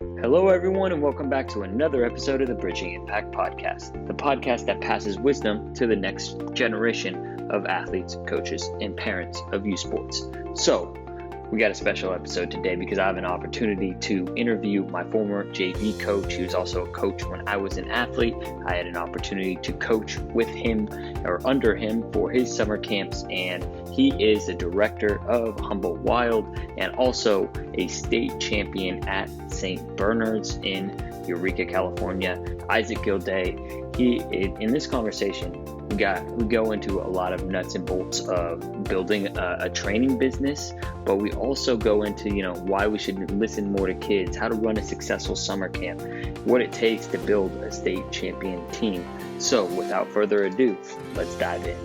Hello, everyone, and welcome back to another episode of the Bridging Impact Podcast, the podcast that passes wisdom to the next generation of athletes, coaches, and parents of youth sports. So, we got a special episode today because I have an opportunity to interview my former JV coach. He was also a coach when I was an athlete. I had an opportunity to coach with him or under him for his summer camps, and he is the director of Humboldt Wild and also a state champion at St. Bernard's in Eureka, California. Issac Gildea. In this conversation, we go into a lot of nuts and bolts of building a training business, but we also go into, why we should listen more to kids, how to run a successful summer camp, what it takes to build a state champion team. So without further ado, let's dive in.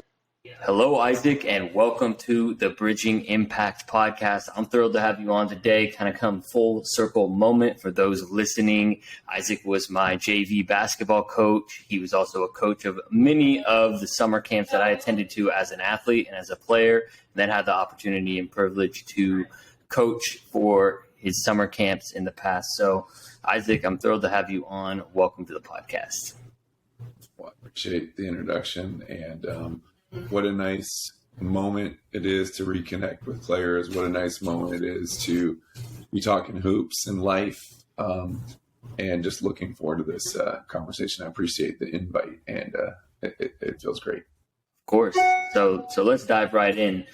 Hello, Issac, and welcome to the Bridging Impact Podcast. I'm thrilled to have you on today, kind of come full circle moment for those listening. Issac was my JV basketball coach. He was also a coach of many of the summer camps that I attended to as an athlete and as a player, and then had the opportunity and privilege to coach for his summer camps in the past. So, Issac, I'm thrilled to have you on. Welcome to the podcast. Well, I appreciate the introduction, and what a nice moment it is to reconnect with players. What a nice moment it is to be talking hoops and life, and just looking forward to this conversation. I appreciate the invite, and it feels great. Of course. So let's dive right in.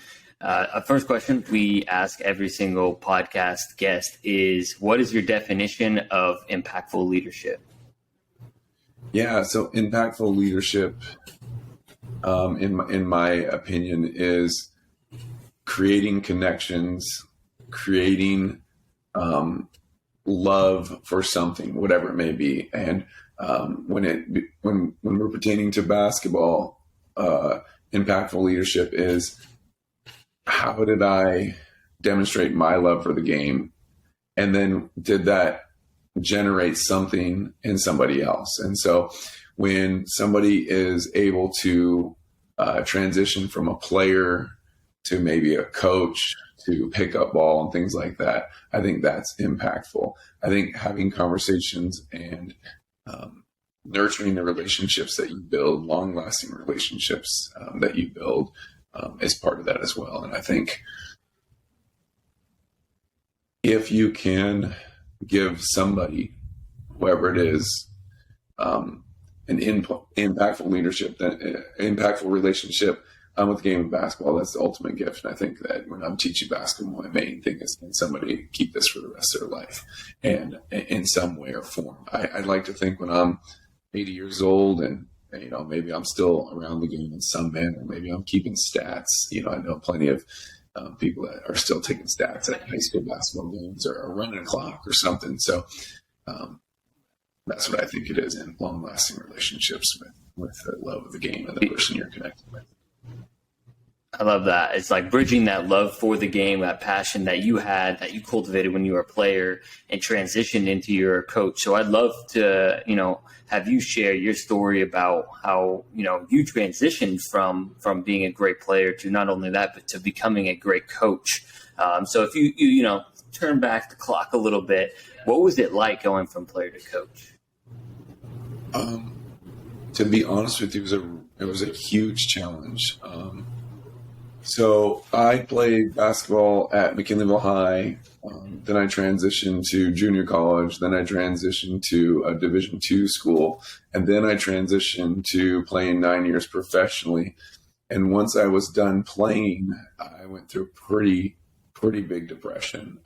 First question we ask every single podcast guest is, what is your definition of impactful leadership? Yeah, so impactful leadership, in my opinion, is creating connections, creating love for something, whatever it may be. And when we're pertaining to basketball, impactful leadership is, how did I demonstrate my love for the game, and then did that generate something in somebody else? And so when somebody is able to transition from a player to maybe a coach to pick up ball and things like that, I think that's impactful. I think having conversations and nurturing the relationships that you build, long-lasting relationships that you build, is part of that as well. And I think if you can give somebody, whoever it is, an impactful leadership, impactful relationship with the game of basketball, that's the ultimate gift. And I think that when I'm teaching basketball, my main thing is, can somebody keep this for the rest of their life, and in some way or form. I'd like to think when I'm 80 years old and maybe I'm still around the game in some manner, maybe I'm keeping stats. I know plenty of people that are still taking stats at high school basketball games or running a clock or something. So that's what I think it is, in long-lasting relationships with the love of the game and the person you're connected with. I love that. It's like bridging that love for the game, that passion that you had, that you cultivated when you were a player, and transitioned into your coach. So I'd love to, have you share your story about how, you transitioned from being a great player to not only that, but to becoming a great coach. So if you turn back the clock a little bit, what was it like going from player to coach? To be honest with you, it was a huge challenge. So I played basketball at McKinleyville High. Then I transitioned to junior college. Then I transitioned to a Division II school. And then I transitioned to playing 9 years professionally. And once I was done playing, I went through a pretty big depression.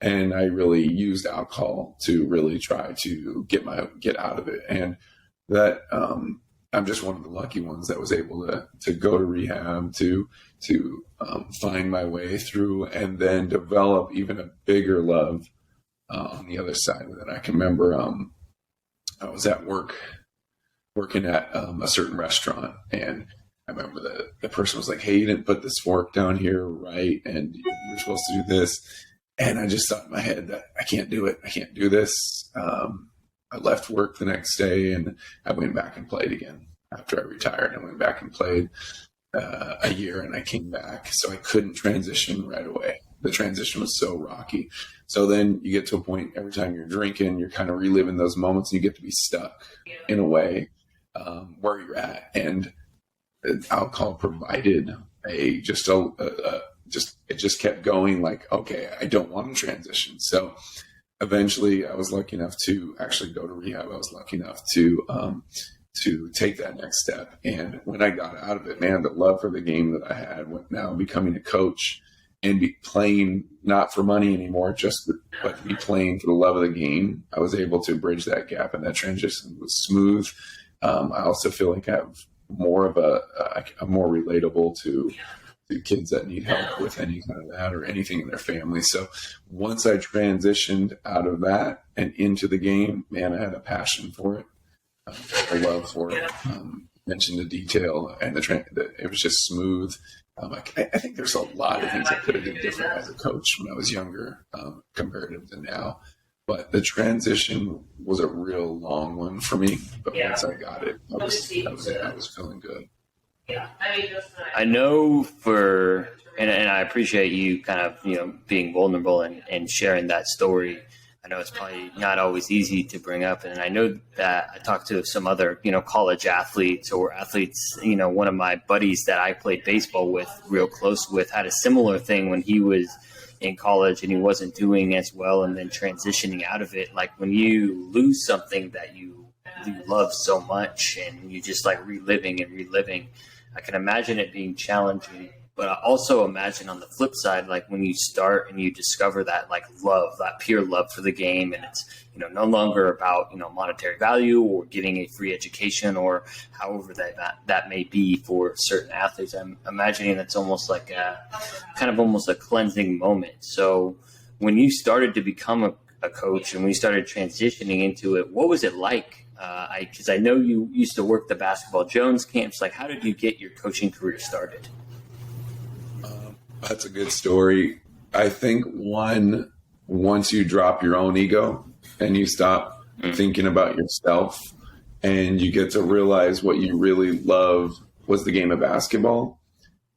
And I really used alcohol to really try to get out of it. And that, I'm just one of the lucky ones that was able to go to rehab, to find my way through, and then develop even a bigger love on the other side of it. I can remember I was at work working at a certain restaurant, and I remember the person was like, "Hey, you didn't put this fork down here right, and you're supposed to do this." And I just thought in my head that I can't do it. I can't do this. I left work the next day, and I went back and played again. After I retired, I went back and played a year, and I came back. So I couldn't transition right away. the transition was so rocky. So then you get to a point every time you're drinking, you're kind of reliving those moments, and you get to be stuck in a way where you're at. And alcohol provided it just kept going, like, okay, I don't want to transition. So eventually I was lucky enough to actually go to rehab. I was lucky enough to take that next step. And when I got out of it, man, the love for the game that I had, now becoming a coach and be playing not for money anymore, but to be playing for the love of the game, I was able to bridge that gap, and that transition was smooth. I also feel like I have more of I'm more relatable to kids that need help with any kind of that or anything in their family. So once I transitioned out of that and into the game, man, I had a passion for it, a love for it. Mentioned the detail, and it was just smooth. I think there's a lot of things I could have done different as a coach when I was younger, comparative to now. But the transition was a real long one for me. But once I got it, I was feeling good. I know and I appreciate you kind of, being vulnerable and sharing that story. I know it's probably not always easy to bring up. And I know that I talked to some other, college athletes or athletes, one of my buddies that I played baseball with real close with had a similar thing when he was in college and he wasn't doing as well, and then transitioning out of it. Like when you lose something that you love so much and you just like reliving, I can imagine it being challenging. But I also imagine on the flip side, like when you start and you discover that like love, that pure love for the game, and it's, no longer about, monetary value or getting a free education or however that may be for certain athletes. I'm imagining that's almost like almost a cleansing moment. So when you started to become a coach and when you started transitioning into it, what was it like? Because I know you used to work the Basketball Jones camps. Like, how did you get your coaching career started? That's a good story. I think once you drop your own ego and you stop thinking about yourself and you get to realize what you really love was the game of basketball,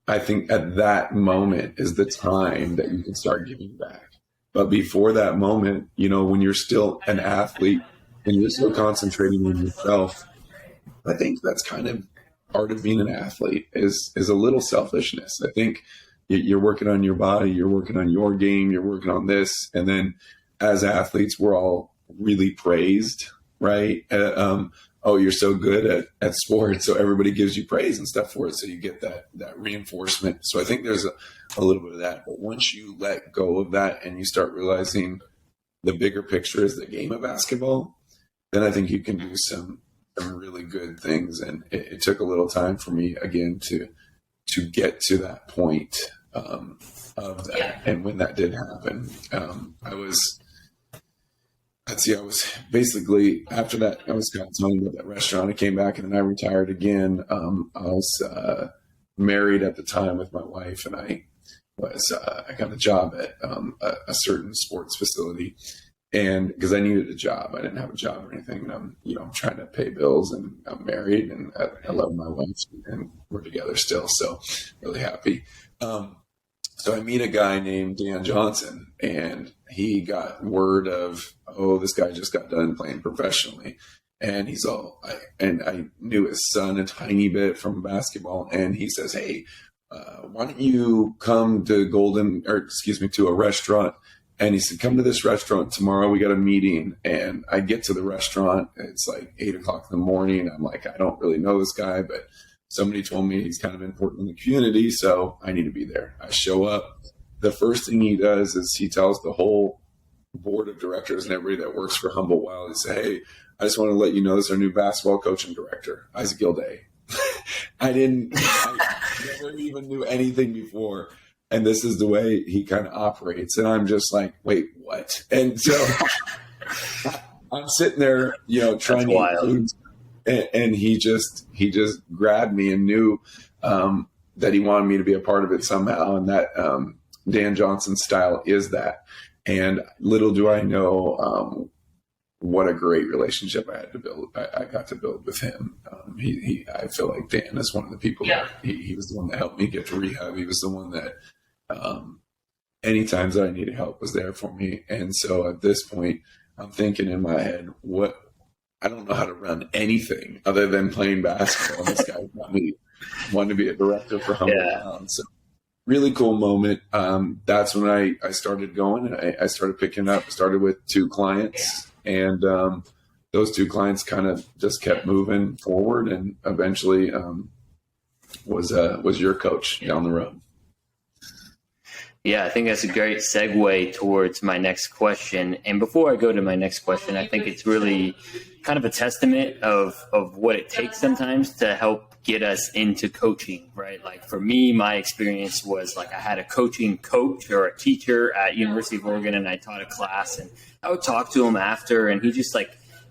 I think at that moment is the time that you can start giving back. But before that moment, when you're still an athlete and you're still concentrating on yourself, I think that's kind of part of being an athlete is a little selfishness. I think you're working on your body, you're working on your game, you're working on this. And then as athletes, we're all really praised, right? Oh, you're so good at sports. So everybody gives you praise and stuff for it. So you get that reinforcement. So I think there's a little bit of that. But once you let go of that and you start realizing the bigger picture is the game of basketball, then I think you can do some really good things. And it took a little time for me, again, to get to that point of that. Yeah. And when that did happen, I was basically, after that, I was kind of telling you about that restaurant. I came back and then I retired again. I was married at the time with my wife, and I got a job at a certain sports facility. And because I needed a job, I didn't have a job or anything. And I'm trying to pay bills, and I'm married, and I love my wife, and we're together still. So really happy. So I meet a guy named Dan Johnson, and he got word of, this guy just got done playing professionally. And I knew his son a tiny bit from basketball. And he says, hey, why don't you come to to a restaurant? And he said, come to this restaurant tomorrow. We got a meeting. And I get to the restaurant. It's like 8:00 in the morning. I'm like, I don't really know this guy, but somebody told me he's kind of important in the community, so I need to be there. I show up. The first thing he does is he tells the whole board of directors and everybody that works for Humble Wild, he said, hey, I just want to let you know this is our new basketball coaching director, Issac Gildea. I never even knew anything before. And this is the way he kind of operates. And I'm just like, wait, what? And so I'm sitting there, trying to eat food. And he just grabbed me and knew that he wanted me to be a part of it somehow. And that Dan Johnson style is that. And little do I know what a great relationship I had to build. I got to build with him. I feel like Dan is one of the people that he was the one that helped me get to rehab. He was the one that any times that I needed help was there for me. And so at this point, I'm thinking in my head, I don't know how to run anything other than playing basketball. This guy wanted to be a director for Humble Town. So really cool moment. That's when I started going. I started picking up, started with 2 clients, and those 2 clients kind of just kept moving forward, and eventually was your coach down the road. Yeah, I think that's a great segue towards my next question. And before I go to my next question, I think it's really kind of a testament of what it takes sometimes to help get us into coaching, right? Like for me, my experience was like I had a coaching coach or a teacher at University of Oregon, and I taught a class, and I would talk to him after, and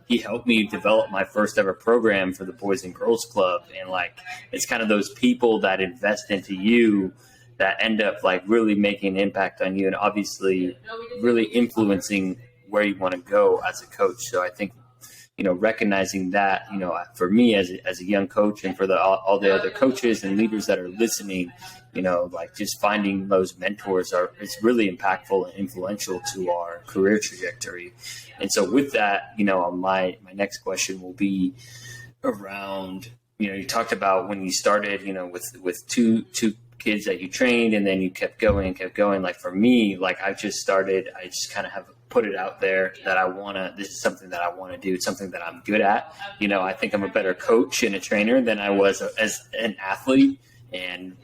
he helped me develop my first ever program for the Boys and Girls Club. And like, it's kind of those people that invest into you that end up like really making an impact on you, and obviously really influencing where you want to go as a coach. So I think, recognizing that, for me as a young coach, and for all the other coaches and leaders that are listening, like just finding those mentors is really impactful and influential to our career trajectory. And so with that, my next question will be around, you talked about when you started, with two kids that you trained, and then you kept going. Like for me, like I just kind of have put it out there that this is something that I want to do. It's something that I'm good at. I think I'm a better coach and a trainer than I was as an athlete. And,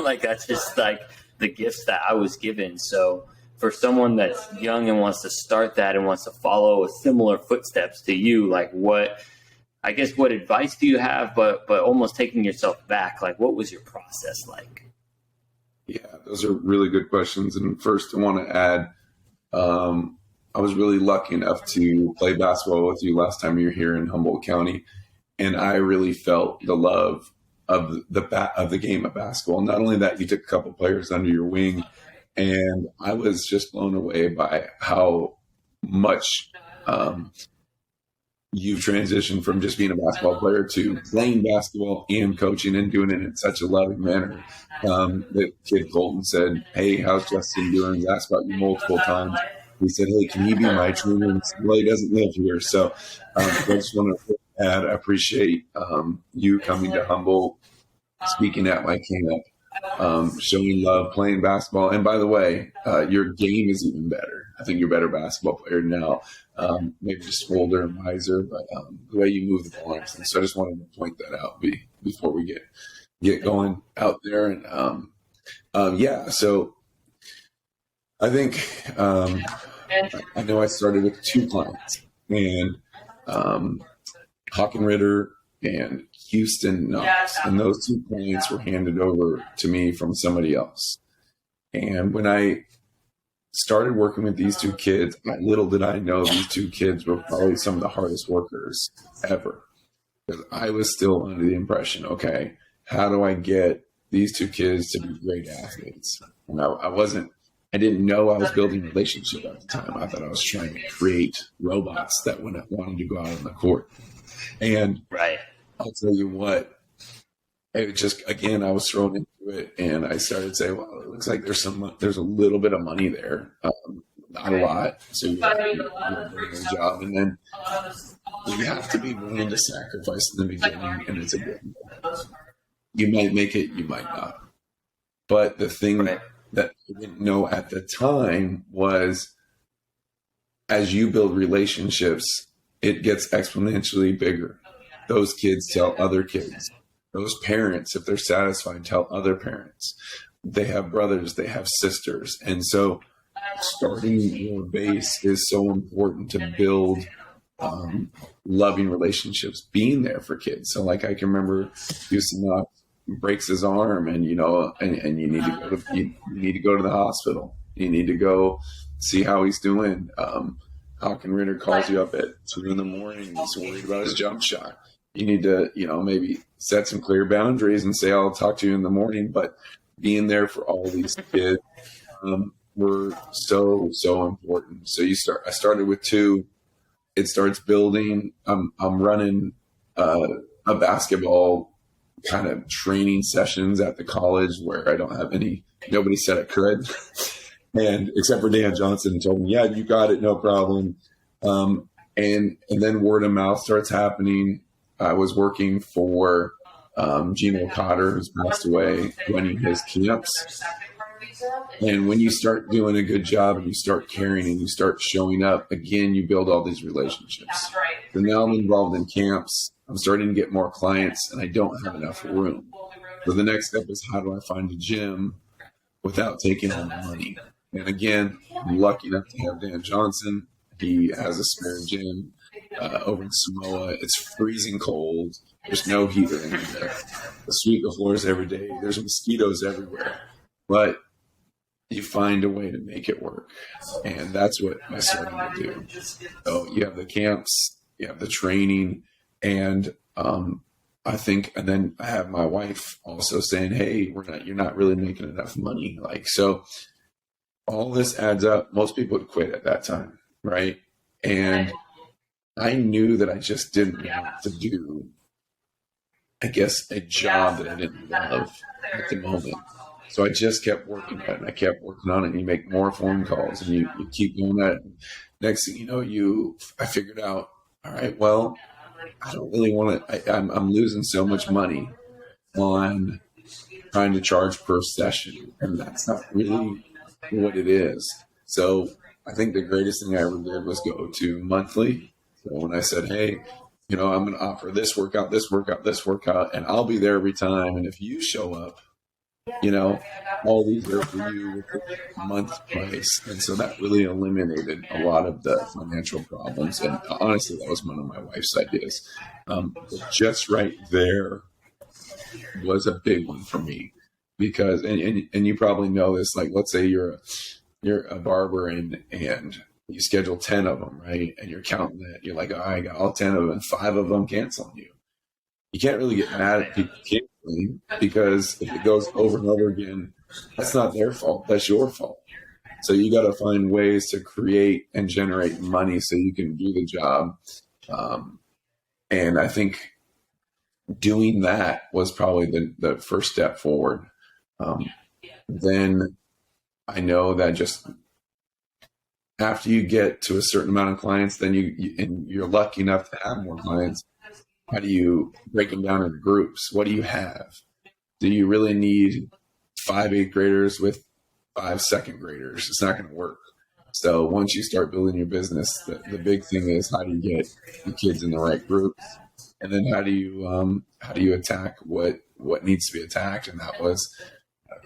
like that's just like the gifts that I was given. So for someone that's young and wants to start that and wants to follow similar footsteps to you, like what advice do you have, but almost taking yourself back, like what was your process like? Yeah, those are really good questions. And first I want to add, I was really lucky enough to play basketball with you last time you were here in Humboldt County. And I really felt the love of the game of basketball. Not only that, you took a couple players under your wing, and I was just blown away by how much, you've transitioned from just being a basketball player to playing basketball and coaching, and doing it in such a loving manner. The kid Colton said, "Hey, how's Justin doing?" He asked about you multiple times. He said, "Hey, can he be my trainer?" Well, he doesn't live here. So I just want to add, I appreciate you coming to Humboldt, speaking at my camp, showing love, playing basketball. And by the way, your game is even better. I think you're a better basketball player now. Maybe just older and wiser, but the way you move the ball. And so I just wanted to point that out before we get going out there. And so I think I know I started with 2 clients, and Hockenritter and Houston Knox, and those 2 clients were handed over to me from somebody else. And when I started working with these 2 kids, little did I know these 2 kids were probably some of the hardest workers ever. Because I was still under the impression, okay, how do I get these 2 kids to be great athletes? And I didn't know I was building a relationship at the time. I thought I was trying to create robots that wanted to go out on the court. And right. I'll tell you what, it just, again, I was thrown into it, and I started saying, well, it looks like there's a little bit of money there. Not a lot. So you have to do a very good job. And then you have to be willing to sacrifice in the beginning, and it's a good one. You might make it, you might not. But the thing that I didn't know at the time was, as you build relationships, it gets exponentially bigger. Those kids tell other kids. Those parents, if they're satisfied, tell other parents. They have brothers, they have sisters. And so starting your base is so important to build loving relationships, being there for kids. So like I can remember Houston Knox breaks his arm, and you need to go to the hospital. You need to go see how he's doing. Hockenritter calls you up at 2 a.m. He's worried about his jump shot. You need to, maybe set some clear boundaries and say, I'll talk to you in the morning. But being there for all these kids were so important. So I started with 2. It starts building. I'm running a basketball kind of training sessions at the college where I don't have nobody said I could. And except for Dan Johnson told me, yeah, you got it, no problem. And then word of mouth starts happening. I was working for Gino Cotter, who's passed away, running his camps. And when you start doing a good job and you start caring and you start showing up, again, you build all these relationships. So now I'm involved in camps. I'm starting to get more clients and I don't have enough room. So the next step is, how do I find a gym without taking all the money? And again, I'm lucky enough to have Dan Johnson. He has a spare gym over in Samoa. It's freezing cold. There's no heater in there. I sweep the floors every day. There's mosquitoes everywhere. But you find a way to make it work. And that's what I started to do. So you have the camps, you have the training, and I think, and then I have my wife also saying, hey, you're not really making enough money. Like, so all this adds up. Most people would quit at that time, right? And I knew that I just didn't want to do, I guess, a job that I didn't love at the moment. So I just kept working on it, and I kept working on it, and you make more phone calls, and you keep doing that. Next thing you know, I figured out, all right, well, I don't really want to, I'm losing so much money on trying to charge per session, and that's not really what it is. So I think the greatest thing I ever did was go to monthly. So when I said, hey, I'm going to offer this workout, this workout, this workout, and I'll be there every time. And if you show up, all these are for you with the month price. And so that really eliminated a lot of the financial problems. And honestly, that was one of my wife's ideas. But just right there was a big one for me, because, and you probably know this, like, let's say you're a barber and you schedule 10 of them, right? And you're counting that. You're like, oh, I got all 10 of them, 5 of them canceling you. You can't really get mad at people canceling, because if it goes over and over again, that's not their fault. That's your fault. So you got to find ways to create and generate money so you can do the job. And I think doing that was probably the first step forward. Then I know that just after you get to a certain amount of clients, then you're lucky enough to have more clients. How do you break them down into groups? What do you have? Do you really need 5 8th graders with 5 2nd graders? It's not going to work. So once you start building your business, the big thing is, how do you get the kids in the right groups? And then how do you attack what needs to be attacked? And that was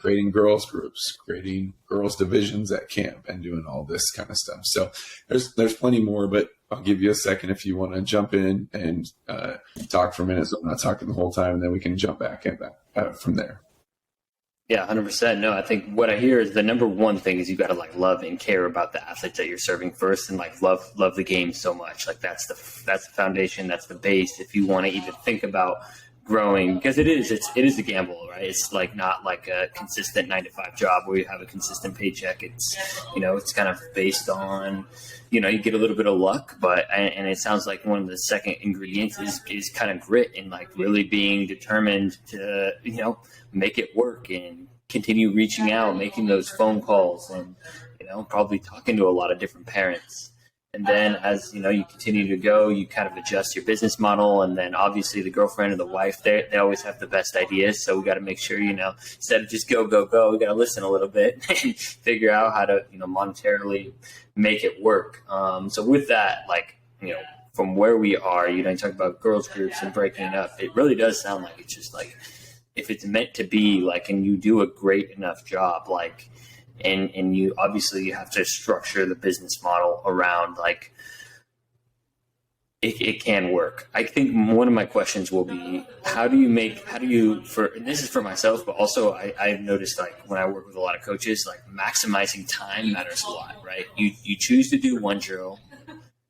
creating girls groups, creating girls divisions at camp, and doing all this kind of stuff. So there's plenty more, but I'll give you a second if you want to jump in and talk for a minute, so I'm not talking the whole time, and then we can jump back from there. Yeah, 100%. No, I think what I hear is the number one thing is you got to love and care about the athletes that you're serving first, and love the game so much. That's the foundation. That's the base. If you want to even think about growing, because it is a gamble, right? It's not like a consistent 9-to-5 job where you have a consistent paycheck. It's, it's kind of based on, you get a little bit of luck, and it sounds like one of the second ingredients is kind of grit and really being determined to, make it work and continue reaching out, making those phone calls, and, probably talking to a lot of different parents. And then as, you continue to go, you kind of adjust your business model. And then obviously the girlfriend or the wife, they always have the best ideas. So we got to make sure, instead of just go, we got to listen a little bit and figure out how to, monetarily make it work. So with that, from where we are, you talk about girls groups and breaking it up. It really does sound like it's just if it's meant to be and you do a great enough job, and you obviously have to structure the business model around it can work. I think one of my questions will be, and this is for myself, but also I've noticed when I work with a lot of coaches, maximizing time matters a lot, right? You choose to do one drill,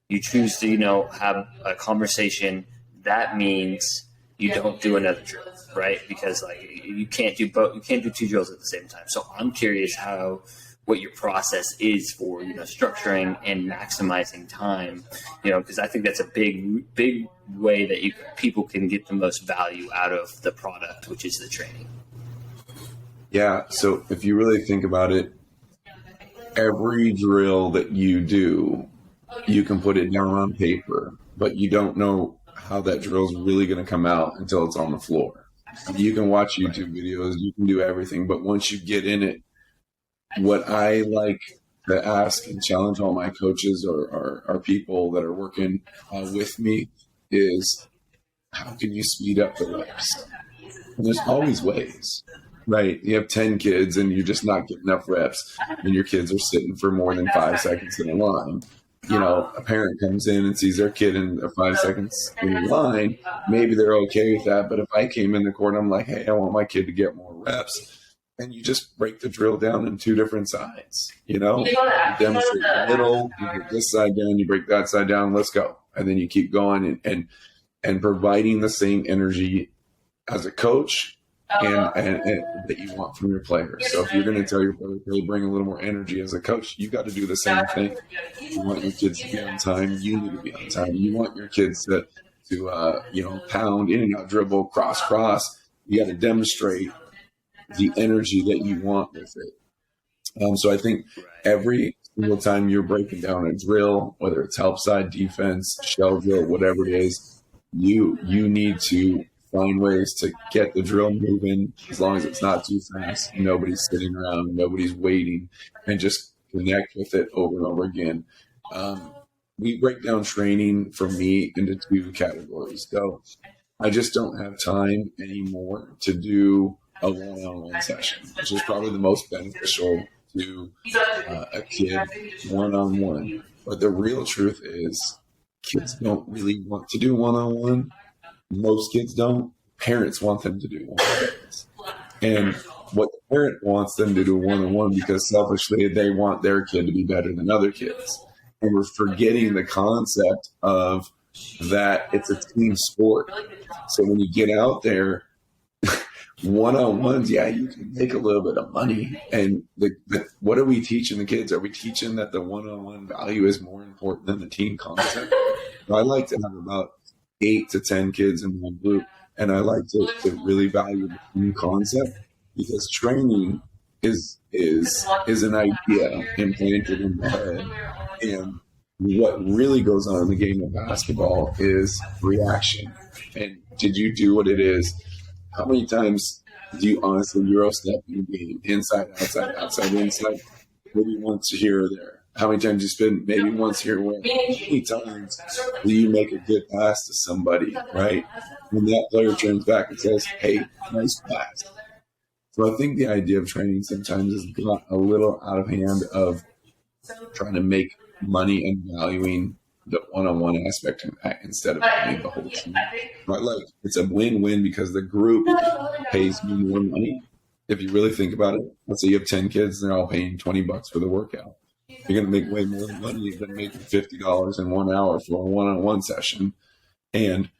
you choose to, have a conversation. That means you don't do another drill, right? Because you can't do both. You can't do 2 drills at the same time. So I'm curious what your process is for, structuring and maximizing time, because I think that's a big way that people can get the most value out of the product, which is the training. Yeah. So if you really think about it, every drill that you do, you can put it down on paper, but you don't know how that drill is really going to come out until it's on the floor. You can watch YouTube videos, you can do everything, but once you get in it, what I like to ask and challenge all my coaches or people that are working with me is, how can you speed up the reps? And there's always ways, right? You have 10 kids and you're just not getting enough reps, and your kids are sitting for more than 5 seconds in a line. You know, a parent comes in and sees their kid in 5 seconds in the line, maybe they're okay with that. But if I came in the court and I'm like, hey, I want my kid to get more reps, and you just break the drill down in 2 different sides, you know, you demonstrate the middle, you break this side down, you break that side down, let's go. And then you keep going and providing the same energy as a coach and that you want from your players. So if you're going to tell your players to bring a little more energy as a coach, you got to do the same thing. You want your kids to be on time, you need to be on time. You want your kids to pound in and out, dribble, cross. You got to demonstrate the energy that you want with it. So I think every single time you're breaking down a drill, whether it's help side, defense, shell drill, whatever it is, you need to find ways to get the drill moving, as long as it's not too fast. Nobody's sitting around, nobody's waiting, and just connect with it over and over again. We break down training for me into 2 categories. So I just don't have time anymore to do a one-on-one session, which is probably the most beneficial to a kid one-on-one. But the real truth is, kids don't really want to do one-on-one. Most kids don't. Parents want them to do one-on-ones. And what the parent wants them to do one-on-one, because selfishly they want their kid to be better than other kids. And we're forgetting the concept of that it's a team sport. So when you get out there, one-on-ones, yeah, you can make a little bit of money. And what are we teaching the kids? Are we teaching that the one-on-one value is more important than the team concept? I like to have about 8 to 10 kids in my group, and I like to really value the team concept, because training is an idea implanted in the head. And what really goes on in the game of basketball is reaction. And did you do what it is? How many times do you honestly Euro step in the game? Inside, outside, outside, inside? Maybe once here or there. How many times you spend? Maybe once here or there. How many times do you make a good pass to somebody, right? When that player turns back and says, hey, nice pass. So I think the idea of training sometimes has got a little out of hand of trying to make money and valuing the one-on-one aspect of that instead of paying the whole team. But it's a win-win, because the group pays me more money. If you really think about it, let's say you have 10 kids, they're all paying $20 for the workout. You're going to make way more money than making $50 in 1 hour for a one-on-one session. And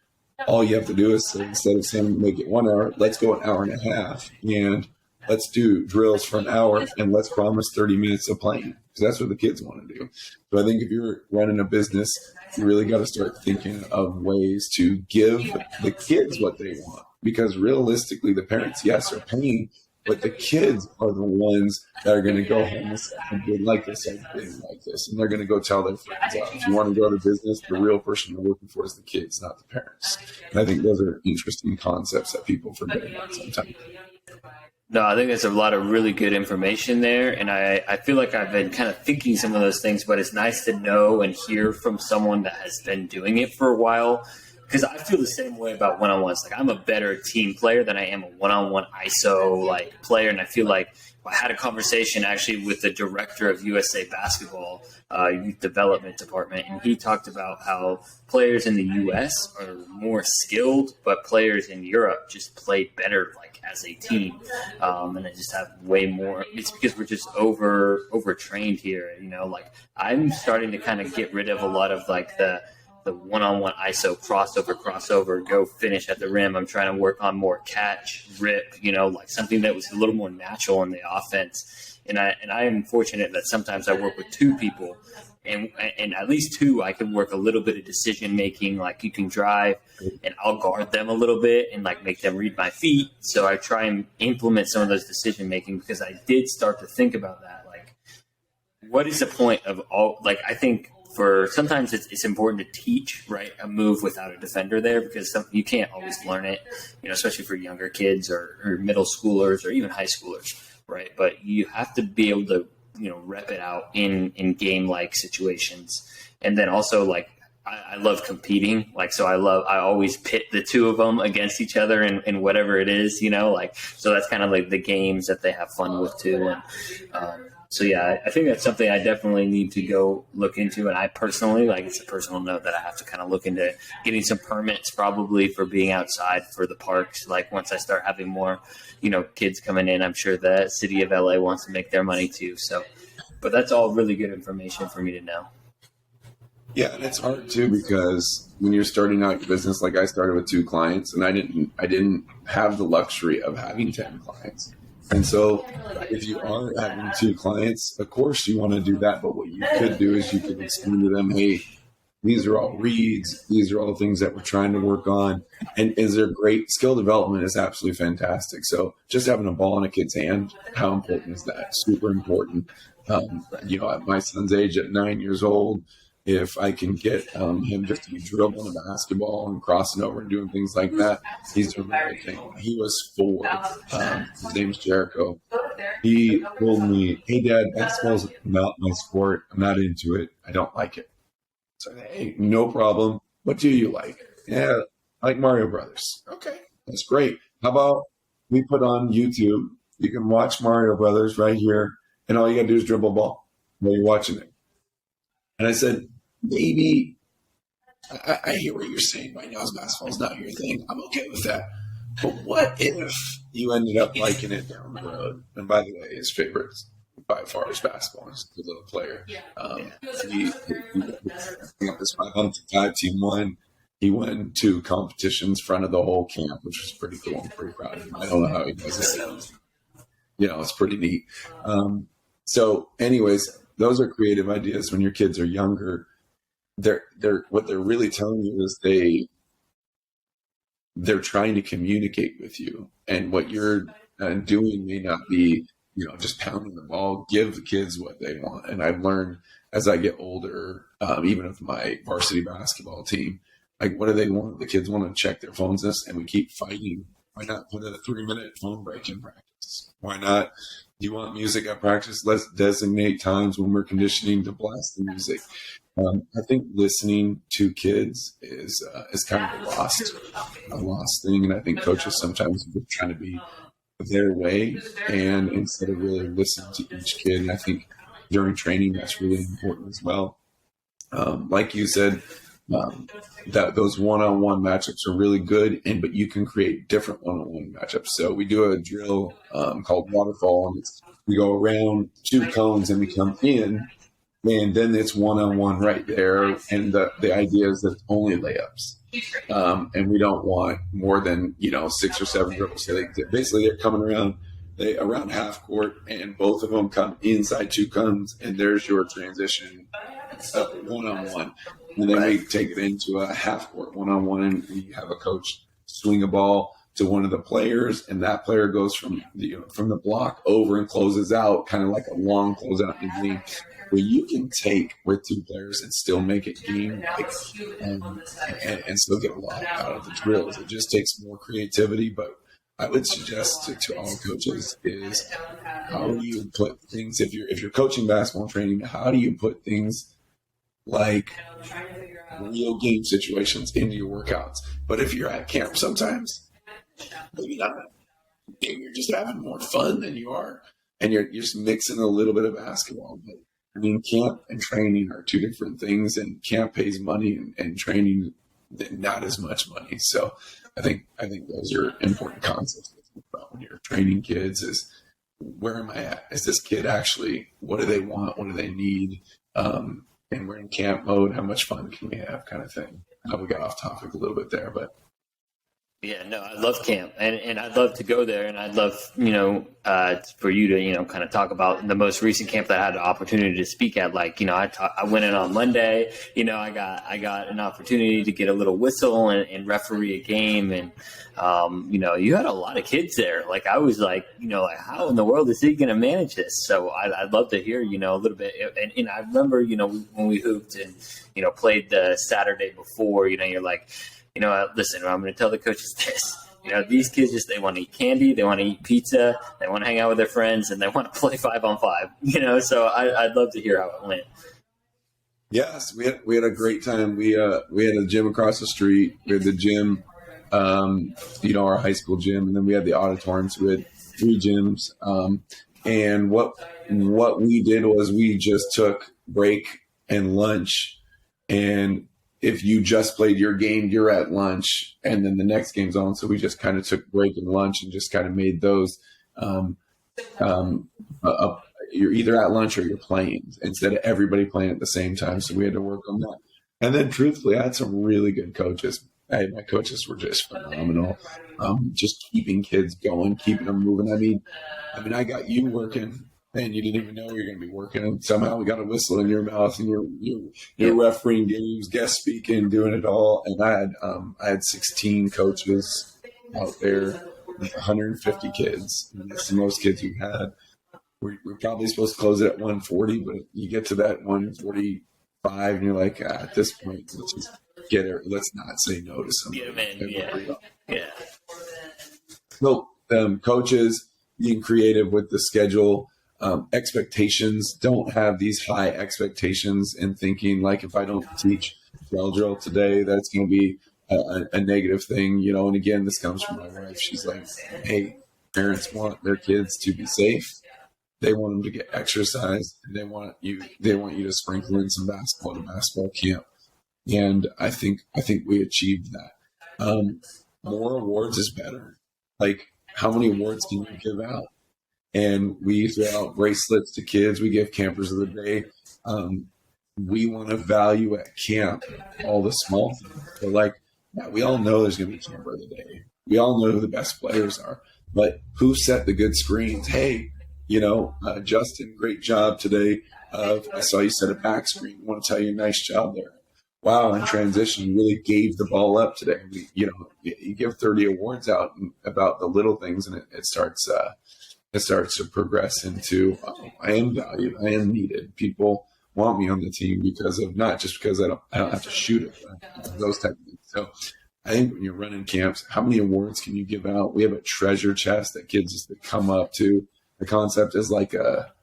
all you have to do is, instead of saying make it 1 hour, let's go an hour and a half, and let's do drills for an hour, and let's promise 30 minutes of playing, because that's what the kids want to do. So I think if you're running a business, you really got to start thinking of ways to give the kids what they want, because realistically, the parents, yes, are paying, but the kids are the ones that are going to go home and say, I did like this, I didn't like this. And they're going to go tell their friends. If you want to grow the business, the real person you're working for is the kids, not the parents. And I think those are interesting concepts that people forget about sometimes. No, I think there's a lot of really good information there. And I feel like I've been kind of thinking some of those things, but it's nice to know and hear from someone that has been doing it for a while. Because I feel the same way about one-on-ones. Like, I'm a better team player than I am a one-on-one ISO player. And I feel like I had a conversation actually with the director of USA Basketball Youth Development Department, and he talked about how players in the U.S. are more skilled, but players in Europe just play better as a team, and they just have way more. It's because we're just overtrained here. I'm starting to kind of get rid of a lot of the one-on-one ISO crossover, go finish at the rim. I'm trying to work on more catch, rip, something that was a little more natural in the offense. And I am fortunate that sometimes I work with 2 people, and at least 2, I can work a little bit of decision making. Like, you can drive, and I'll guard them a little bit and make them read my feet. So I try and implement some of those decision making, because I did start to think about that. what is the point of all, like, I think for sometimes it's important to teach, right, a move without a defender there, because you can't always learn it, especially for younger kids or middle schoolers or even high schoolers, right? But you have to be able to, rep it out in game-like situations. And then also, like, I love competing. Like, so I always pit the two of them against each other in whatever it is, so that's kind of like the games that they have fun with too. And, so yeah, I think that's something I definitely need to go look into. And I personally, like, it's a personal note that I have to kind of look into getting some permits probably for being outside for the parks. Like, once I start having more, kids coming in, I'm sure the city of LA wants to make their money too. So, but that's all really good information for me to know. Yeah, and it's hard too, because when you're starting out your business, like I started with 2 clients, and I didn't have the luxury of having 10 clients. And so if you are having 2 clients, of course you want to do that. But what you could do is you could explain to them, hey, these are all reads. These are all things that we're trying to work on. And is there great skill development is absolutely fantastic. So just having a ball in a kid's hand, how important is that? Super important. At my son's age, at 9 years old, if I can get him just to be dribbling a basketball and crossing over and doing things like that, he's doing the right thing. He was 4. His name's Jericho. He told me, hey, Dad, basketball's not my sport. I'm not into it. I don't like it. So, hey, no problem. What do you like? Yeah, I like Mario Brothers. Okay, that's great. How about we put on YouTube? You can watch Mario Brothers right here, and all you got to do is dribble a ball while you're watching it. And I said, maybe I hear what you're saying right now. Basketball's not your thing. I'm okay with that. But what if you ended up liking it down the road? And by the way, his favorite by far is basketball. He's a good little player. He got this 5-on-5 team won. He went to competitions front of the whole camp, which was pretty cool. I'm pretty proud of him. I don't know how he does it. It's pretty neat. So anyways, those are creative ideas when your kids are younger. They're what they're really telling you is they're trying to communicate with you, and what you're doing may not be just pounding the ball. Give the kids what they want. And I've learned as I get older, even with my varsity basketball team, like, what do they want? The kids want to check their phones, and we keep fighting. Why not put a 3-minute phone break in practice? Why not? Do you want music at practice? Let's designate times when we're conditioning to blast the music. I think listening to kids is kind of a lost thing, and I think coaches sometimes are trying to be their way, and instead of really listening to each kid. And I think during training that's really important as well. Like you said, that those one-on-one matchups are really good, but you can create different one-on-one matchups. So we do a drill called waterfall, and we go around 2 cones and we come in, and then it's one-on-one right there. And the idea is that only layups, and we don't want more than 6 or 7 dribbles. So they're coming around half court, and both of them come inside 2 cones, and there's your transition one-on-one. And then we take it into a half court one-on-one, and we have a coach swing a ball to one of the players, and that player goes from the block over and closes out, kind of like a long closeout in the game, where you can take with 2 players and still make it game-like, and still get a lot out of the drills. It just takes more creativity, but I would suggest to all coaches is, how do you put things, if you're coaching basketball training, how do you put things like real game situations into your workouts? But if you're at camp, sometimes maybe not. Maybe you're just having more fun than you are, and you're just mixing a little bit of basketball. But I mean, camp and training are 2 different things, and camp pays money, and training not as much money. So I think those are important concepts to think about when you're training kids. Is, where am I at? Is this kid actually, what do they want? What do they need? And we're in camp mode. How much fun can we have, kind of thing? We got off topic a little bit there, but Yeah, no, I love camp, and I'd love to go there, and I'd love, for you to, kind of talk about the most recent camp that I had the opportunity to speak at. Like, I went in on Monday. I got an opportunity to get a little whistle and referee a game, and you had a lot of kids there. Like, I was like, how in the world is he going to manage this? So I'd love to hear, a little bit. And I remember, when we hooped and played the Saturday before, you're like, listen, I'm going to tell the coaches this. These kids they want to eat candy, they want to eat pizza, they want to hang out with their friends, and they want to play 5-on-5. So I'd love to hear how it went. Yes, we had a great time. We had a gym across the street. We had the gym, our high school gym, and then we had the auditorium. So we had 3 gyms. And what we did was we just took break and lunch, and if you just played your game, you're at lunch, and then the next game's on. So we just kind of took break and lunch and just kind of made those. You're either at lunch or you're playing instead of everybody playing at the same time. So we had to work on that. And then, truthfully, I had some really good coaches. My coaches were just phenomenal. Just keeping kids going, keeping them moving. I mean, I got you working. And you didn't even know you were going to be working, and somehow we got a whistle in your mouth, and you're refereeing games, guest speaking, doing it all. And I had 16 coaches out there, with 150 kids. And that's the most kids we've had. We're probably supposed to close it at 140, but you get to that 145, and you're like, at this point, let's just get it. Let's not say no to somebody. Yeah. So, coaches being creative with the schedule. Expectations, don't have these high expectations and thinking like, if I don't teach gel drill today, that's going to be a negative thing, and again, this comes from my wife. She's like, hey, parents want their kids to be safe. They want them to get exercise, and they want you to sprinkle in some basketball to basketball camp. And I think we achieved that. More awards is better. Like, how many awards can you give out? And we throw out bracelets to kids. We give campers of the day. We want to value at camp all the small things. So we all know there's going to be camper of the day. We all know who the best players are. But who set the good screens? Hey, Justin, great job today. I saw you set a back screen. I want to tell you, nice job there. Wow, in transition, you really gave the ball up today. You give 30 awards out about the little things, and it starts to progress into, I am valued, I am needed. People want me on the team because of, not just because I don't have to shoot it, but those type of things. So I think when you're running camps, how many awards can you give out? We have a treasure chest that kids just come up to. The concept is like a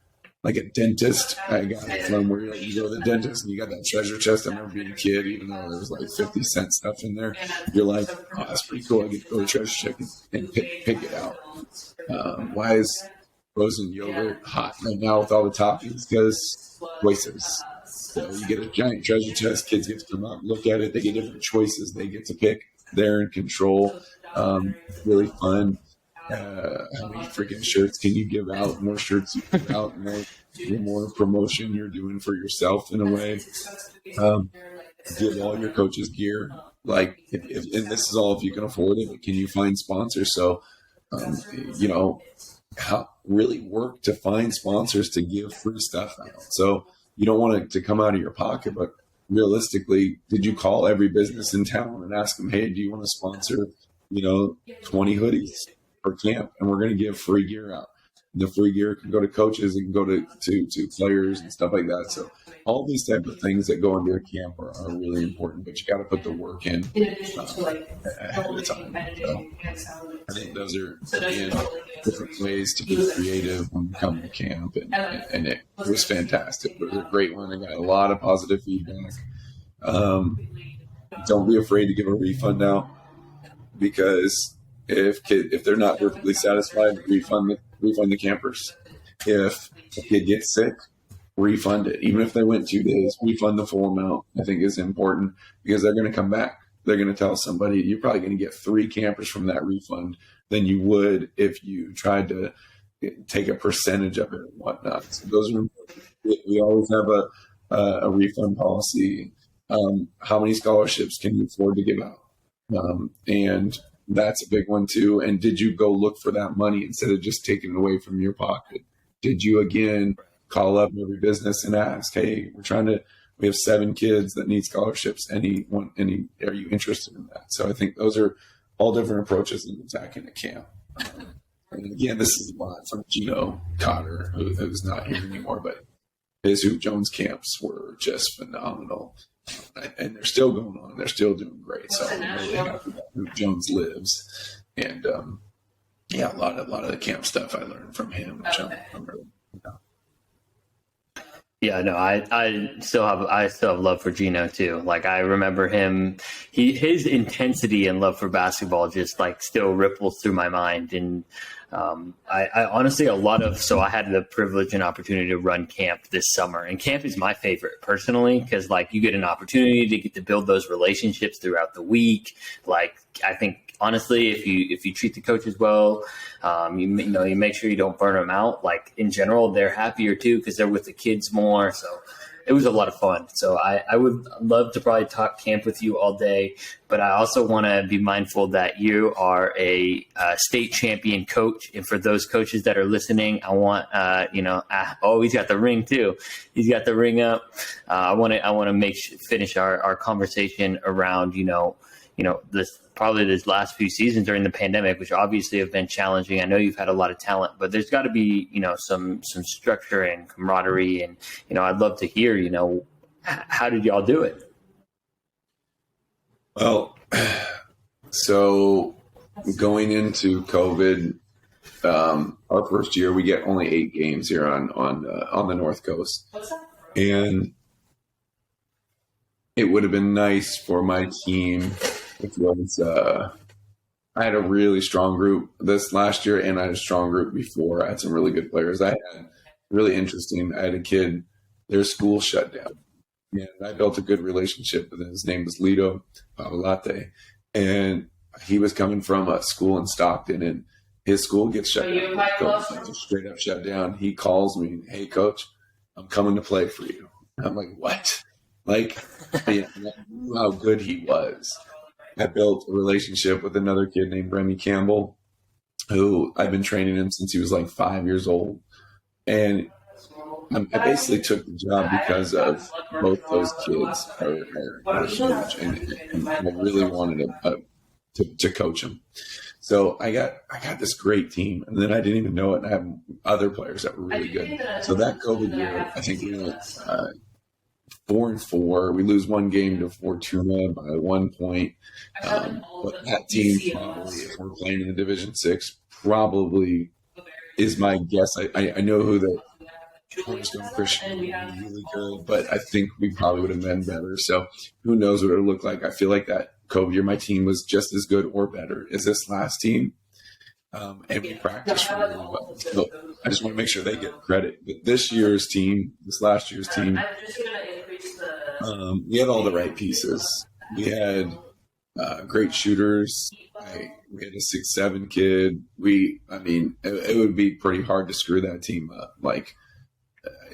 dentist. I got it from where you go to the dentist and you got that treasure chest. I remember being a kid, even though there was like 50-cent stuff in there. You're like, oh, that's pretty cool. I get to go to the treasure check and pick it out. Why is frozen yogurt hot right now with all the toppings? Because choices. So you get a giant treasure chest. Kids get to come out and look at it. They get different choices. They get to pick. They're in control. Really fun. How many freaking shirts can you give out? More shirts you give out, the more promotion you're doing for yourself in a way. Give all your coaches gear. Like, and this is all if you can afford it, but can you find sponsors? So, really work to find sponsors to give free stuff out. So you don't want it to come out of your pocket, but realistically, did you call every business in town and ask them, hey, do you want to sponsor, 20 hoodies for camp? And we're going to give free gear out. The free gear can go to coaches, it can go to players and stuff like that. So all these type of things that go into a camp are really important, but you got to put the work in ahead of time. So I think those are, again, different ways to be creative when you come to camp, and it was fantastic. It was a great one. I got a lot of positive feedback. Don't be afraid to give a refund out, because if they're not perfectly satisfied, refund the campers. If a kid gets sick, refund it. Even if they went 2 days, refund the full amount. I think is important, because they're going to come back. They're going to tell somebody. You're probably going to get 3 campers from that refund than you would if you tried to take a percentage of it and whatnot. So those are important. We always have a refund policy. How many scholarships can you afford to give out? And That's a big one too. And did you go look for that money instead of just taking it away from your pocket? Did you again call up every business and ask, hey, we have 7 kids that need scholarships. Are you interested in that? So I think those are all different approaches in attacking a camp. And again, this is a lot from Gino Cotter, who's not here anymore, but his Hoop Jones camps were just phenomenal. And they're still going on. They're still doing great. So I'm really happy that Hoop Jones lives. And a lot of the camp stuff I learned from him, which I'm really Yeah, no, I still have love for Gino too. Like I remember him, his intensity and love for basketball just like still ripples through my mind. And I honestly, so I had the privilege and opportunity to run camp this summer, and camp is my favorite personally, because like you get an opportunity to get to build those relationships throughout the week. Like I think honestly, if you treat the coaches well, you make sure you don't burn them out. Like in general, they're happier too because they're with the kids more. So it was a lot of fun. So I would love to probably talk camp with you all day, but I also want to be mindful that you are a state champion coach. And for those coaches that are listening, I want, he's got the ring too. He's got the ring up. I want to finish our conversation around, this last few seasons during the pandemic, which obviously have been challenging. I know you've had a lot of talent, but there's got to be, some structure and camaraderie. And, I'd love to hear, how did y'all do it? Well, so going into COVID, our first year, we get only 8 games here on the North Coast. And it would have been nice for my team. It was, I had a really strong group this last year, and I had a strong group before. I had some really good players. I had really interesting. I had a kid, their school shut down, and I built a good relationship with him. His name was Lito Pavolate, and he was coming from a school in Stockton, and his school gets shut down. Just straight up shut down. He calls me, hey, coach, I'm coming to play for you. I'm like, what? Like, I knew how good he was. I built a relationship with another kid named Remy Campbell, who I've been training him since he was like 5 years old. And I basically took the job because of both those kids are huge, and I really wanted to coach them. So I got this great team, and then I didn't even know it, and I had other players that were really good. So that COVID year, I think we went 4-4. We lose one game to Fortuna by 1 point. But that team, probably, if we're playing in the Division 6, probably is my guess. I know who the Cornerstone Christian would be really good, but I think we probably would have been better. So who knows what it would look like. I feel like that COVID year, my team was just as good or better as this last team. And we practiced really well. So I just want to make sure they get credit. But this last year's team, we had all the right pieces. We had great shooters. We had a 6'7" kid. It would be pretty hard to screw that team up. Like,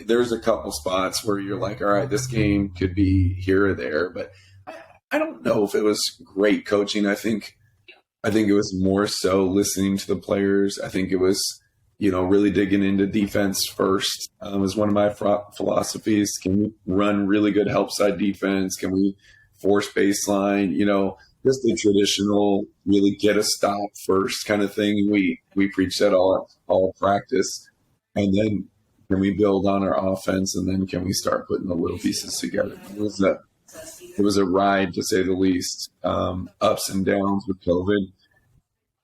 there's a couple spots where you're like, all right, this game could be here or there. But I don't know if it was great coaching. I think it was more so listening to the players. I think it was, really digging into defense first. Was one of my philosophies. Can we run really good help side defense? Can we force baseline? Just the traditional, really get a stop first kind of thing. We preach that all practice, and then can we build on our offense, and then can we start putting the little pieces together? It was a ride, to say the least. Ups and downs with COVID.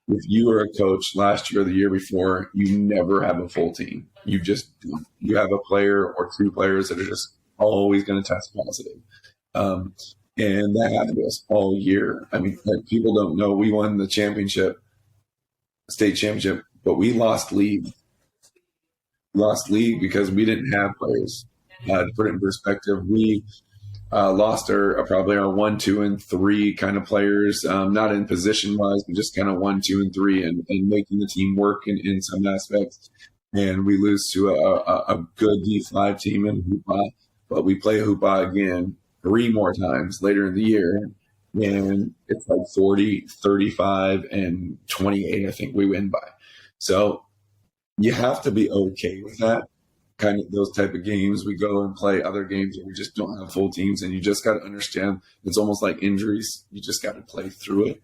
If you were a coach last year or the year before, you never have a full team. You have a player or 2 players that are just always going to test positive. And that happened to us all year. People don't know we won the state championship, but we lost league. Because we didn't have players. To put it in perspective, we lost probably our 1, 2, and 3 kind of players, not in position wise, but just kind of 1, 2, and 3, and making the team work in some aspects. And we lose to a good D5 team in Hoopa, but we play Hoopa again 3 more times later in the year, and it's like 40, 35, and 28, I think we win by. So you have to be okay with that. Kind of those type of games. We go and play other games where we just don't have full teams, and you just got to understand it's almost like injuries. You just got to play through it.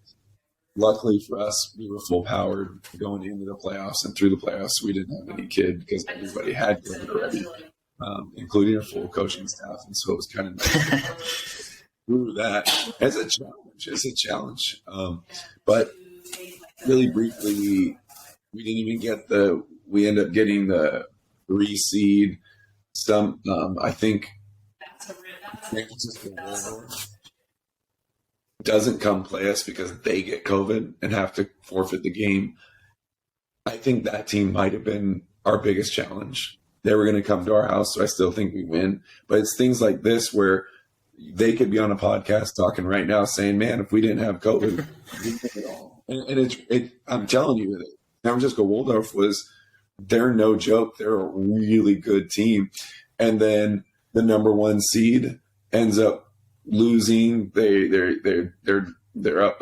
Luckily for us, we were full powered going into the playoffs, and through the playoffs, we didn't have any kid because everybody had COVID already, including a full coaching staff. And so it was kind of nice through that. It's a challenge. It's a challenge. But really briefly, we didn't even get we ended up getting the 3 seed. I think San Francisco doesn't come play us because they get COVID and have to forfeit the game. I think that team might have been our biggest challenge. They were going to come to our house, so I still think we win. But it's things like this where they could be on a podcast talking right now saying, man, if we didn't have COVID, we'd win it all. And I'm telling you, San Francisco Waldorf they're no joke. They're a really good team. And then the number 1 seed ends up losing. They're up.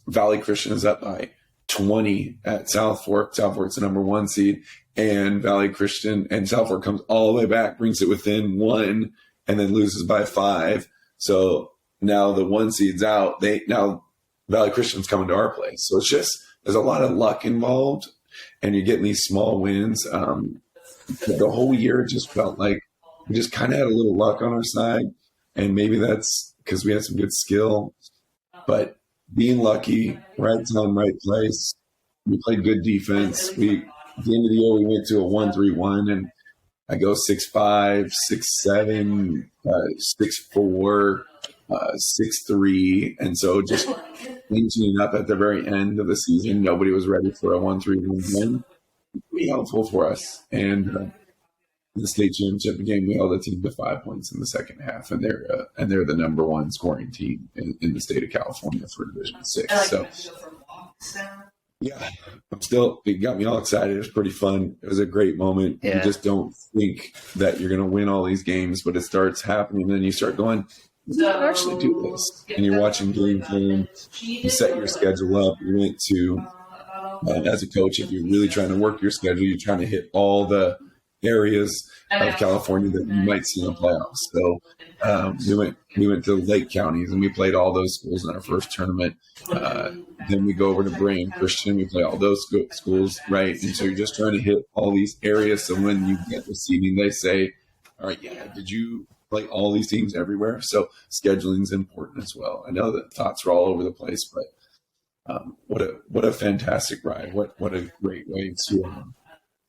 Valley Christian is up by 20 at South Fork. South Fork's the number 1 seed, and Valley Christian and South Fork comes all the way back, brings it within 1, and then loses by 5. So now the 1 seed's out. Now Valley Christian's coming to our place. So it's just there's a lot of luck involved. And you're getting these small wins. The whole year it just felt like we just kind of had a little luck on our side. And maybe that's because we had some good skill. But being lucky, right time, right place. We played good defense. At the end of the year, we went to a 1-3-1. And I go 6'5", 6'7", 6'4", 6'3", and so just changing up at the very end of the season. Nobody was ready for a 1-3-1 win. Pretty helpful for us. And in the state championship game, we held the team to 5 points in the second half, and they're the number 1 scoring team in the state of California for Division 6. So yeah, it got me all excited. It was pretty fun. It was a great moment. Yeah. You just don't think that you're going to win all these games, but it starts happening. And then you start going, you can actually do this. And you're watching game film. You set your schedule up. You went to, as a coach, if you're really trying to work your schedule, you're trying to hit all the areas of California that you might see in the playoffs. So we went to Lake counties and we played all those schools in our first tournament. Then we go over to Bray and Christian. We play all those schools, right? And so you're just trying to hit all these areas. So when you get the seeding, they say, all right, yeah, did you play all these teams everywhere? So scheduling is important as well. I know that thoughts are all over the place, but what a fantastic ride. What a great way to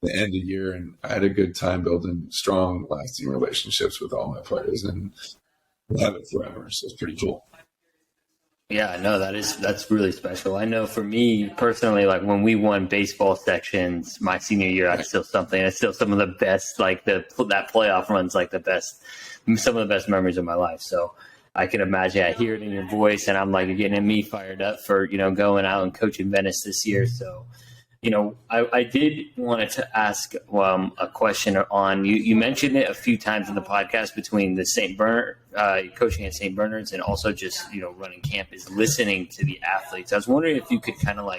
the end of the year. And I had a good time building strong, lasting relationships with all my players, and we'll have it forever. So it's pretty cool. Yeah, no, that's really special. I know for me personally, like when we won baseball sections my senior year, it's still something. It's still some of the best, like that playoff run's like some of the best memories of my life. So I can imagine, I hear it in your voice, and I'm like getting me fired up for, going out and coaching Venice this year. So, I did want to ask a question on, you mentioned it a few times in the podcast between the St. Bernard, coaching at St. Bernard's, and also just, running camp, is listening to the athletes. I was wondering if you could kind of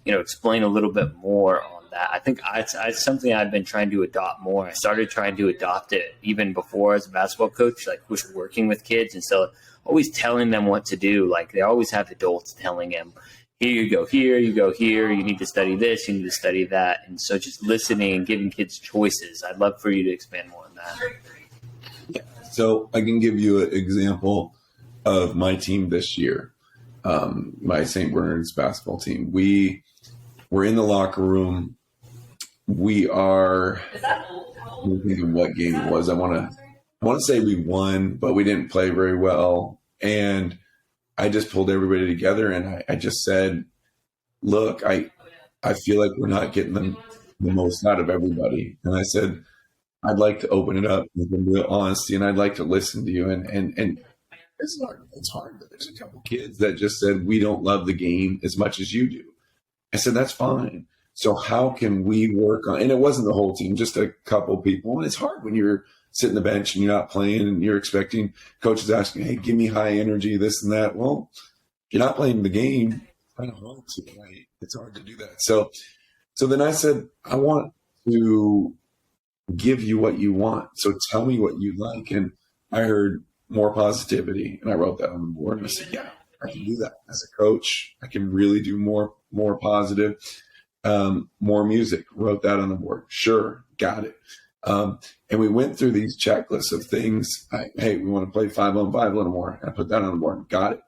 explain a little bit more on that. I think it's something I've been trying to adopt more. I started trying to adopt it even before as a basketball coach, was working with kids. And so always telling them what to do. Like they always have adults telling them, here you go here, you need to study this, you need to study that. And so just listening and giving kids choices. I'd love for you to expand more on that. Yeah. So I can give you an example of my team this year, my St. Bernard's basketball team. We were in the locker room. We are thinking what game it was. I want to say we won, but we didn't play very well. And I just pulled everybody together and I just said, look, I feel like we're not getting the most out of everybody. And I said, I'd like to open it up with real honesty, and I'd like to listen to you. And it's hard, but there's a couple kids that just said, we don't love the game as much as you do. I said, that's fine. So how can we work on, and it wasn't the whole team, just a couple people. And it's hard when you're sit in the bench and you're not playing and you're expecting coaches asking, hey, give me high energy, this and that. Well, if you're not playing the game, it's kind of hard to, right? It's hard to do that. So then I said, I want to give you what you want. So tell me what you like. And I heard more positivity, and I wrote that on the board. And I said, yeah, I can do that as a coach. I can really do more positive. More music, wrote that on the board. Sure, got it. And we went through these checklists of things. Hey, we want to play 5-on-5 a little more. I put that on the board. Got it.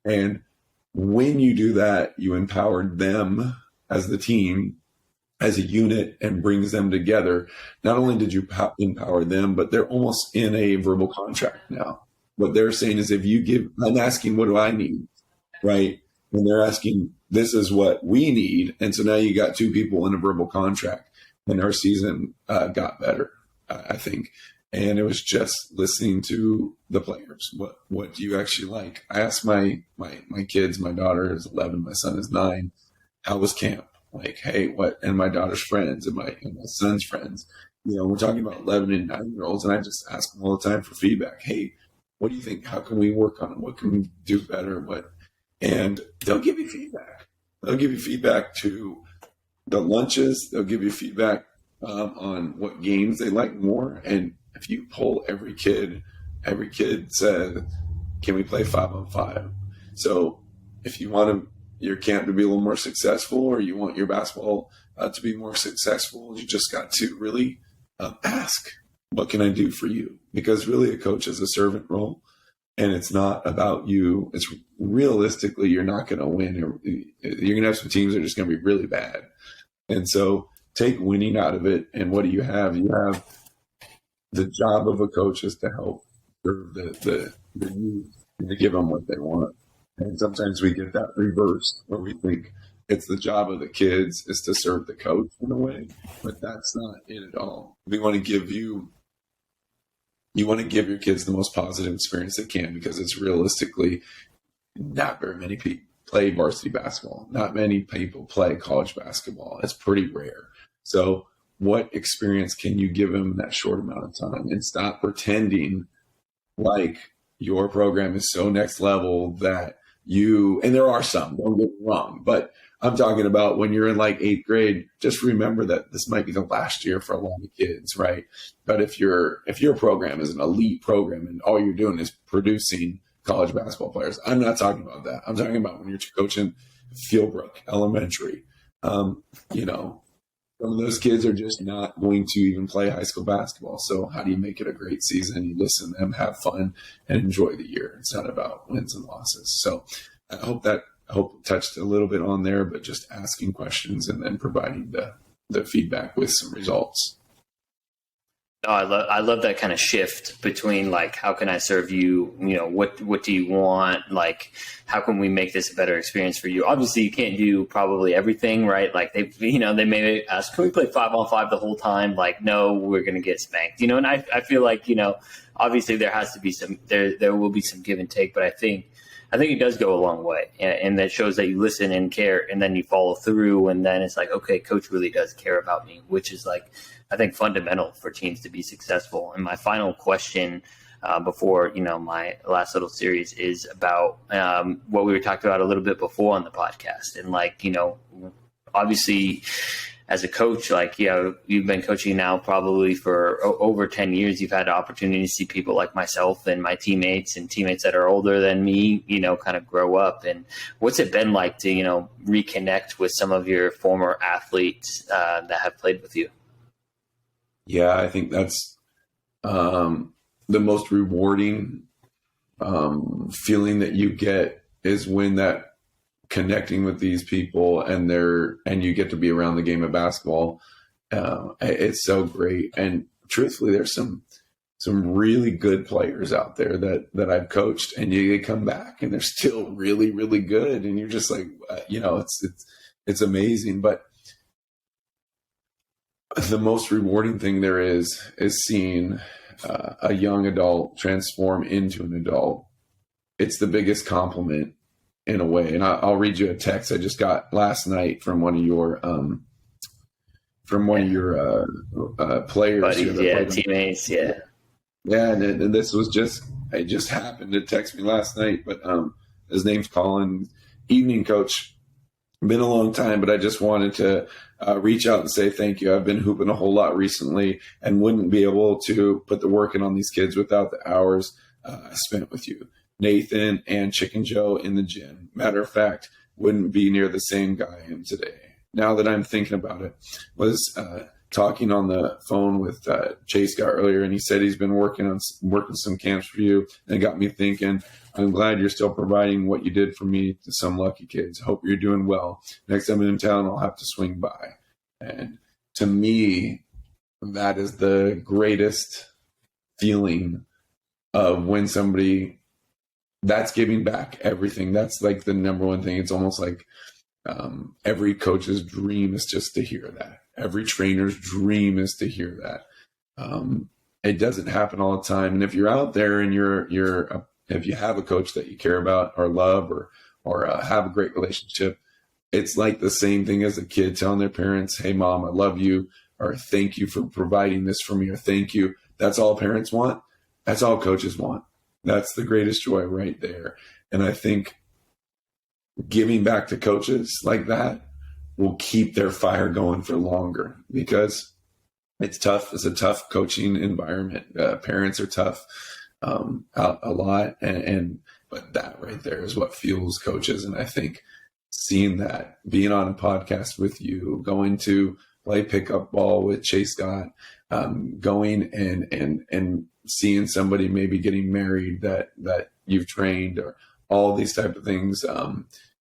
And when you do that, you empowered them as the team, as a unit, and brings them together. Not only did you empower them, but they're almost in a verbal contract now. What they're saying is, if you give, I'm asking, what do I need? Right? And they're asking, this is what we need. And so now you got two people in a verbal contract, and our season got better, I think. And it was just listening to the players. What do you actually like? I asked my kids, my daughter is 11, my son is 9, how was camp? Like, hey, what? And my daughter's friends and my son's friends. We're talking about 11 and 9-year-olds, and I just ask them all the time for feedback. Hey, what do you think? How can we work on it? What can we do better? And they'll give you feedback. They'll give you feedback to the lunches. They'll give you feedback on what games they like more. And if you poll every kid said, can we play 5-on-5? So if you want your camp to be a little more successful, or you want your basketball to be more successful, you just got to really ask, what can I do for you? Because really a coach is a servant role, and it's not about you. It's realistically, you're not going to win. You're going to have some teams that are just going to be really bad. And so take winning out of it. And what do you have? You have the job of a coach is to help serve the youth and to give them what they want. And sometimes we get that reversed, where we think it's the job of the kids is to serve the coach in a way, but that's not it at all. We want to give you want to give your kids the most positive experience they can, because it's realistically not very many people play varsity basketball. Not many people play college basketball. It's pretty rare. So what experience can you give them in that short amount of time? And stop pretending like your program is so next level that and there are some, don't get me wrong, but I'm talking about when you're in like 8th grade, just remember that this might be the last year for a lot of kids, right? But if your program is an elite program and all you're doing is producing college basketball players, I'm not talking about that. I'm talking about when you're coaching Fieldbrook Elementary. Some of those kids are just not going to even play high school basketball. So how do you make it a great season? You listen to them, have fun, and enjoy the year. It's not about wins and losses. So I hope touched a little bit on there, but just asking questions and then providing the feedback with some results. No, I love that kind of shift between like, how can I serve you? What do you want? Like, how can we make this a better experience for you? Obviously, you can't do probably everything, right? Like they may ask, can we play 5-on-5 the whole time? Like, no, we're going to get spanked, and I feel like, obviously there has to be there will be some give and take, but I think it does go a long way, and that shows that you listen and care, and then you follow through, and then it's like, okay, coach really does care about me, which is like, I think fundamental for teams to be successful. And my final question before, my last little series is about what we were talking about a little bit before on the podcast. And like, obviously as a coach, like, you've been coaching now probably for over 10 years. You've had the opportunity to see people like myself and my teammates and teammates that are older than me, kind of grow up. And what's it been like to, reconnect with some of your former athletes that have played with you? Yeah, I think that's the most rewarding feeling that you get is when that connecting with these people and you get to be around the game of basketball. It's so great. And truthfully, there's some really good players out there that I've coached, and they come back and they're still really, really good. And you're just like, it's amazing. But the most rewarding thing there is seeing a young adult transform into an adult. It's the biggest compliment in a way. And I'll read you a text I just got last night from one of your players. Buddies, teammates, yeah. Yeah, and this was it just happened to text me last night, but his name's Colin, evening coach. Been a long time, but I just wanted to reach out and say thank you. I've been hooping a whole lot recently and wouldn't be able to put the work in on these kids without the hours I spent with you, Nathan and Chicken Joe in the gym. Matter of fact, wouldn't be near the same guy I am today. Now that I'm thinking about it, was talking on the phone with Chase Scott earlier, and he said he's been working some camps for you, and it got me thinking. I'm glad you're still providing what you did for me to some lucky kids. Hope you're doing well. Next time I'm in town, I'll have to swing by. And to me, that is the greatest feeling of when somebody that's giving back everything. That's like the number one thing. It's almost like every coach's dream is just to hear that. Every trainer's dream is to hear that. It doesn't happen all the time. And if you're out there and if you have a coach that you care about or love or have a great relationship, it's like the same thing as a kid telling their parents, "Hey, Mom, I love you," or "Thank you for providing this for me," or "Thank you." That's all parents want. That's all coaches want. That's the greatest joy right there. And I think giving back to coaches like that will keep their fire going for longer, because it's tough. It's a tough coaching environment. Parents are tough. A lot, but that right there is what fuels coaches. And I think seeing that, being on a podcast with you, going to play pickup ball with Chase Scott, going and seeing somebody maybe getting married that you've trained, or all these type of things,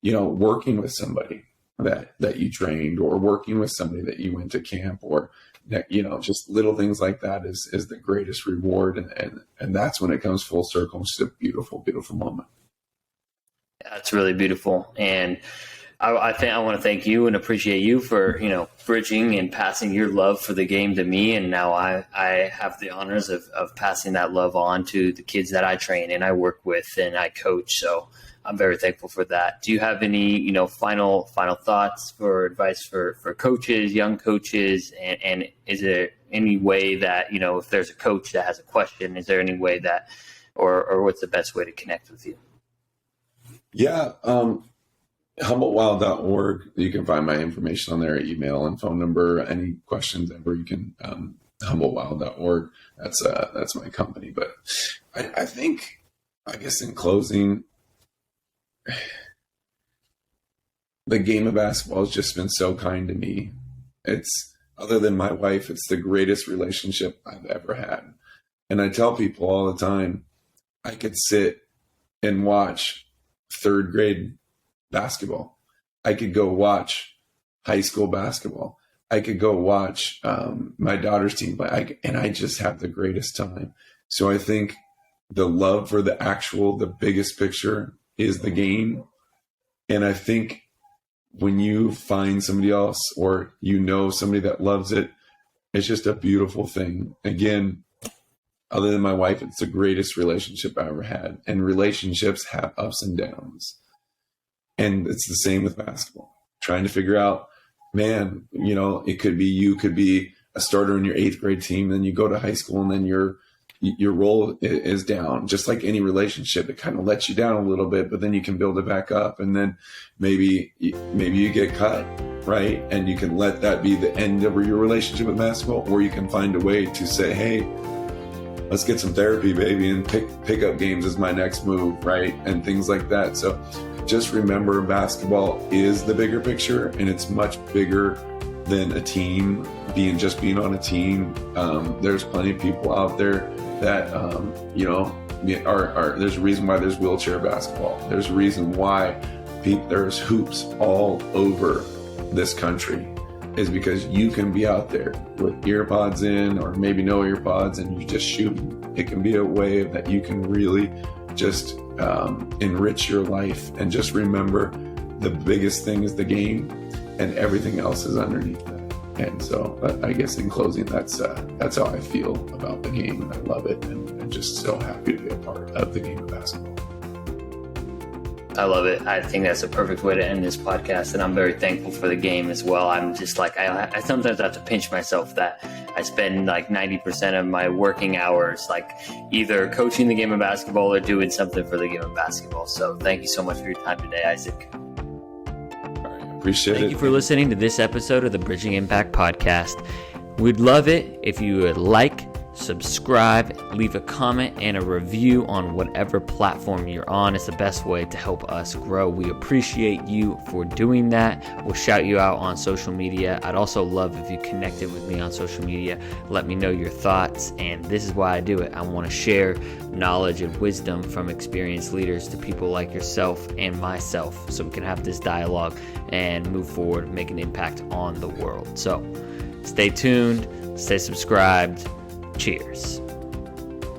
working with somebody that you trained, or working with somebody that you went to camp, or just little things like that is the greatest reward. And that's when it comes full circle. It's just a beautiful, beautiful moment. Yeah, it's really beautiful. And I think I want to thank you and appreciate you for, bridging and passing your love for the game to me. And now I have the honors of passing that love on to the kids that I train and I work with and I coach. So I'm very thankful for that. Do you have any, final thoughts or advice for coaches, young coaches? And is there any way that, if there's a coach that has a question, is there any way that, or what's the best way to connect with you? Yeah. HumbleWild.org. You can find my information on there, email and phone number. Any questions ever, you can, HumbleWild.org. That's my company. But I think, I guess in closing, the game of basketball has just been so kind to me. It's, other than my wife, it's the greatest relationship I've ever had. And I tell people all the time, I could sit and watch third grade basketball. I could go watch high school basketball. I could go watch my daughter's team play. And I just have the greatest time. So I think the love for the biggest picture is the game. And I think when you find somebody else, or somebody that loves it, it's just a beautiful thing. Again, other than my wife, it's the greatest relationship I ever had. And relationships have ups and downs. And it's the same with basketball. Trying to figure out, man, it could be, you could be a starter in your 8th grade team, then you go to high school and then your role is down. Just like any relationship, it kind of lets you down a little bit, but then you can build it back up. And then maybe you get cut, right? And you can let that be the end of your relationship with basketball, or you can find a way to say, hey, let's get some therapy, baby, and pick up games as my next move, right? And things like that. So just remember, basketball is the bigger picture, and it's much bigger than a team, being on a team. There's plenty of people out there that, there's a reason why there's wheelchair basketball. There's a reason why there's hoops all over this country, is because you can be out there with earpods in, or maybe no earpods, and you just shoot. It can be a way that you can really just enrich your life. And just remember, the biggest thing is the game, and everything else is underneath that. And so I guess in closing, that's how I feel about the game, and I love it, and I'm just so happy to be a part of the game of basketball. I love it. I think that's a perfect way to end this podcast, and I'm very thankful for the game as well. I'm just like, I sometimes have to pinch myself that I spend like 90% of my working hours like either coaching the game of basketball or doing something for the game of basketball. So thank you so much for your time today, Issac. Appreciate it. Thank you for listening to this episode of the Bridging Impact Podcast. We'd love it if you would like, subscribe, leave a comment and a review on whatever platform you're on. It's the best way to help us grow. We appreciate you for doing that. We'll shout you out on social media. I'd also love if you connected with me on social media. Let me know your thoughts, and this is why I do it. I want to share knowledge and wisdom from experienced leaders to people like yourself and myself, so we can have this dialogue and move forward, make an impact on the world. So stay tuned, stay subscribed. Cheers.